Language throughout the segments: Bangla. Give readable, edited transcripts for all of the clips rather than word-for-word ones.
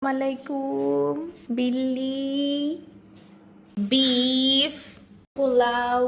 আসসালামাইকুম। বিল্লি, বিফ, পোলাও।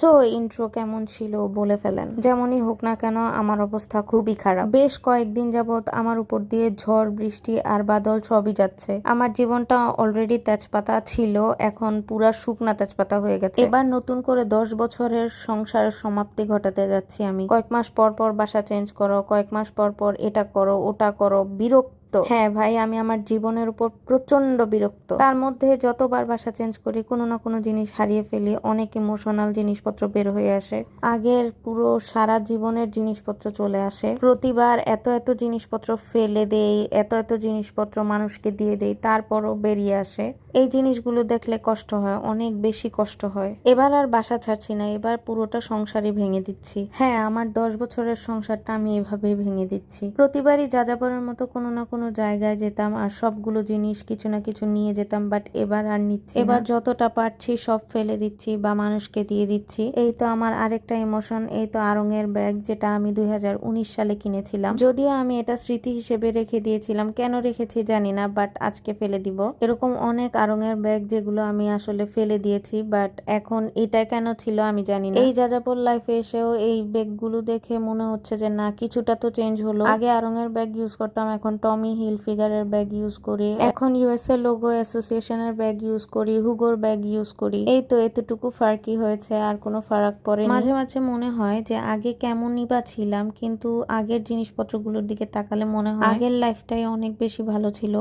সো ইন্ট্রো কেমন ছিল বলে ফেলেন। যেমনই হোক না কেন আমার অবস্থা খুবই খারাপ। বেশ কয়েকদিন যাবত আমার উপর দিয়ে ঝড় বৃষ্টি আর বাদল সবই যাচ্ছে। আমার জীবনটা অলরেডি তেজপাতা ছিল, এখন পুরা শুকনা তেজপাতা হয়ে গেছে। এবার নতুন করে 10 বছরের সংসারের সমাপ্তি ঘটাতে যাচ্ছি আমি। কয়েক মাস পর পর বাসা চেঞ্জ করো, কয়েক মাস পর পর এটা করো ওটা করো, বিরক্ত। হ্যাঁ ভাই, আমি আমার জীবনের উপর প্রচন্ড বিরক্ত। তার মধ্যে যতবার বাসা চেঞ্জ করি কোনো না কোনো জিনিস হারিয়ে ফেলি, অনেক ইমোশনাল জিনিসপত্র বের হয়ে আসে, আগের পুরো সারা জীবনের জিনিসপত্র চলে আসে। প্রতিবার এত এত জিনিসপত্র ফেলে দেই, এত এত জিনিসপত্র মানুষকে দিয়ে দেই, তারপরও বেরিয়ে আসে। এই জিনিসগুলো দেখলে কষ্ট হয়, অনেক বেশি কষ্ট হয়। এবার আর বাসা ছাড়ছি না, এবার পুরোটা সংসারই ভেঙে দিচ্ছি। হ্যাঁ, আমার 10 বছরের সংসারটা আমি এভাবেই ভেঙে দিচ্ছি। প্রতিবারই যাযাবরের মতো কোনো না কোনো জায়গায় যেতাম আর সবগুলো জিনিস কিছু না কিছু নিয়ে যেতাম, বাট এবার আর নিচ্ছি না। এবার যতটা পারছি সব ফেলে দিচ্ছি বা মানুষকে দিয়ে দিচ্ছি। এই তো আমার আরেকটা ইমোশন, এই তো আড়ং-এর ব্যাগ, যেটা আমি 2019 সালে কিনেছিলাম। যদিও আমি এটা স্মৃতি হিসেবে রেখে দিয়েছিলাম, কেন রেখেছি জানি না, বাট আজকে ফেলে দিব। এরকম অনেক আড়ং-এর ব্যাগ যেগুলো আমি আসলে ফেলে দিয়েছি, বাট এখন এটা কেন ছিল আমি জানি না। এই যাযাবর লাইফে এসেও এই ব্যাগগুলো দেখে মনে হচ্ছে যে না, কিছুটা তো চেঞ্জ হলো। আগে আড়ং-এর ব্যাগ ইউজ করতাম, এখন টমি হিল ফিগারের ব্যাগ ইউজ করি, এখন ইউএসএ লোগো অ্যাসোসিয়েশনের ব্যাগ ইউজ করি, হুগোর ব্যাগ ইউজ করি। এই তো এতটুকু ফারাকই হয়েছে, আর কোনো ফারাক পড়েনি। মাঝে মাঝে মনে হয় যে আগে কেমনই বা ছিলাম, কিন্তু আগের জিনিসপত্রগুলোর দিকে তাকালে মনে হয় আগের লাইফটাই অনেক বেশি ভালো ছিল।